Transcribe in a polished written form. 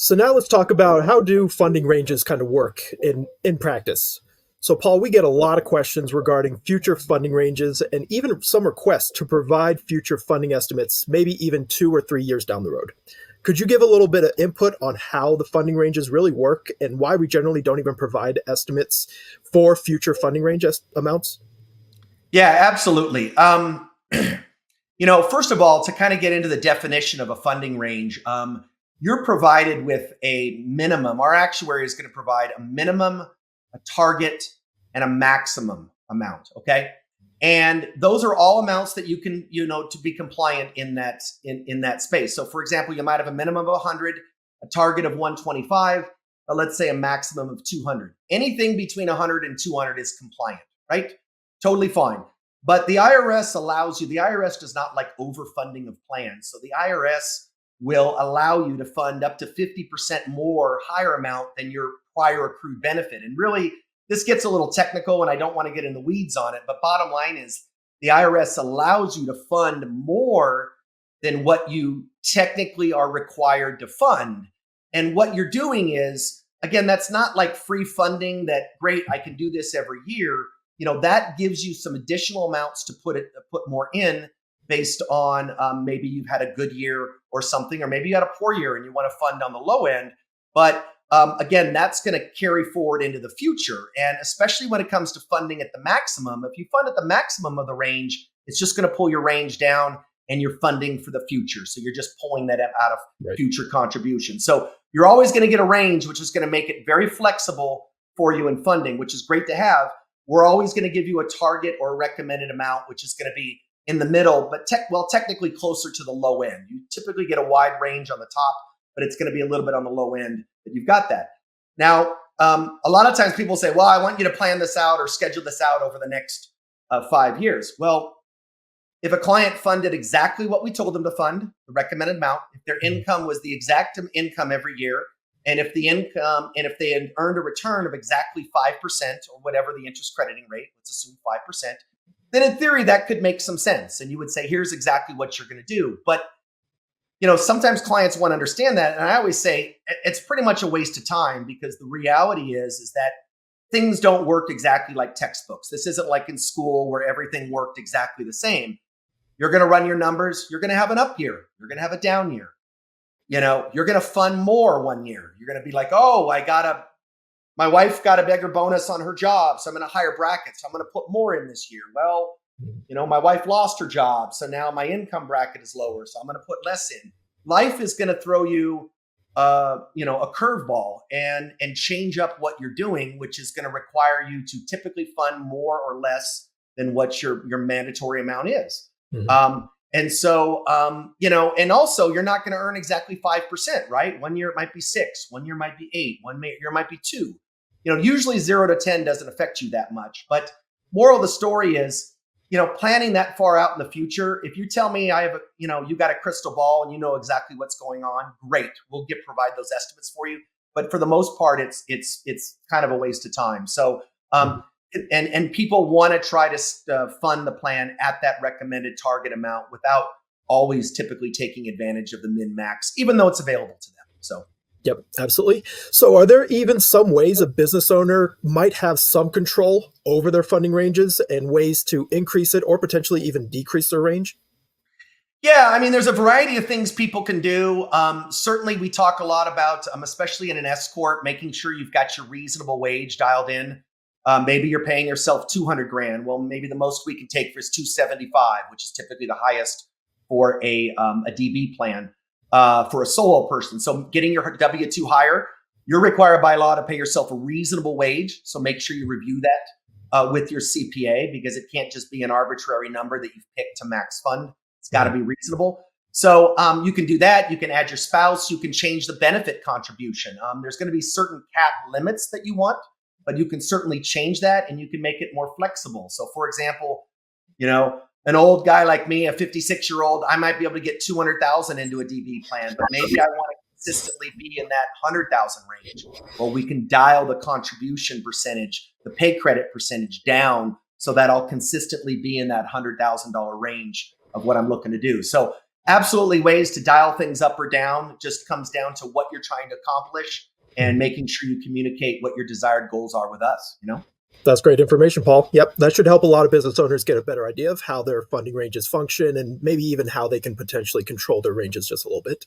So now let's talk about how do funding ranges kind of work in practice. So Paul, we get a lot of questions regarding future funding ranges and even some requests to provide future funding estimates, maybe even 2 or 3 years down the road. Could you give a little bit of input on how the funding ranges really work and why we generally don't even provide estimates for future funding range amounts? Yeah, absolutely. First of all, to kind of get into the definition of a funding range, you're provided with a minimum. Our actuary is going to provide a minimum, a target, and a maximum amount. Okay. And those are all amounts that you can, to be compliant in that space. So for example, you might have a minimum of 100, a target of 125, but let's say a maximum of 200. Anything between 100 and 200 is compliant, right? Totally fine. But the IRS does not like overfunding of plans. So the IRS will allow you to fund up to 50% more higher amount than your prior accrued benefit. And really, this gets a little technical and I don't want to get in the weeds on it. But bottom line is the IRS allows you to fund more than what you technically are required to fund. And what you're doing is, again, that's not like free funding that, great, I can do this every year. That gives you some additional amounts to put more in based on maybe you've had a good year or something, or maybe you had a poor year and you want to fund on the low end. But again, that's going to carry forward into the future. And especially when it comes to funding at the maximum, if you fund at the maximum of the range, it's just going to pull your range down and you're funding for the future. So you're just pulling that out of future contributions. So you're always going to get a range, which is going to make it very flexible for you in funding, which is great to have. We're always going to give you a target or a recommended amount, which is going to be in the middle, but technically closer to the low end. You typically get a wide range on the top, but it's going to be a little bit on the low end that you've got that. Now, a lot of times people say, well, I want you to plan this out or schedule this out over the next 5 years. Well, if a client funded exactly what we told them to fund, the recommended amount, if their income was the exact income every year, and if they had earned a return of exactly 5% or whatever the interest crediting rate, let's assume 5%, then in theory, that could make some sense. And you would say, here's exactly what you're going to do. But, sometimes clients want to understand that. And I always say it's pretty much a waste of time because the reality is that things don't work exactly like textbooks. This isn't like in school where everything worked exactly the same. You're going to run your numbers. You're going to have an up year. You're going to have a down year. You're going to fund more one year. You're going to be like, oh, my wife got a bigger bonus on her job, so I'm in a higher bracket, so I'm going to put more in this year. Well, my wife lost her job, so now my income bracket is lower, so I'm going to put less in. Life is going to throw you, a curveball and change up what you're doing, which is going to require you to typically fund more or less than what your mandatory amount is. Mm-hmm. And so, and also you're not going to earn exactly 5%, right? 1 year it might be 6, 1 year might be 8, 1 year might be 2. Usually 0 to 10 doesn't affect you that much. But moral of the story is, planning that far out in the future. If you tell me you got a crystal ball and you know exactly what's going on, great. We'll provide those estimates for you. But for the most part, it's kind of a waste of time. So, and people want to try to fund the plan at that recommended target amount without always typically taking advantage of the min-max, even though it's available to them. So. Yep, absolutely. So are there even some ways a business owner might have some control over their funding ranges and ways to increase it or potentially even decrease their range? Yeah, I mean, there's a variety of things people can do. Certainly, we talk a lot about, especially in an S corp, making sure you've got your reasonable wage dialed in. Maybe you're paying yourself 200 grand. Well, maybe the most we can take for is 275, which is typically the highest for a DB plan for a solo person. So getting your W-2 higher, you're required by law to pay yourself a reasonable wage. So make sure you review that with your CPA because it can't just be an arbitrary number that you've picked to max fund. It's got to be reasonable. So you can do that. You can add your spouse. You can change the benefit contribution. There's going to be certain cap limits that you want, but you can certainly change that and you can make it more flexible. So for example, an old guy like me, a 56-year-old, I might be able to get 200,000 into a DB plan, but maybe I want to consistently be in that 100,000 range. Well, we can dial the contribution percentage, the pay credit percentage down so that I'll consistently be in that $100,000 range of what I'm looking to do. So absolutely ways to dial things up or down. It just comes down to what you're trying to accomplish and making sure you communicate what your desired goals are with us, you know? That's great information, Paul. Yep, that should help a lot of business owners get a better idea of how their funding ranges function and maybe even how they can potentially control their ranges just a little bit.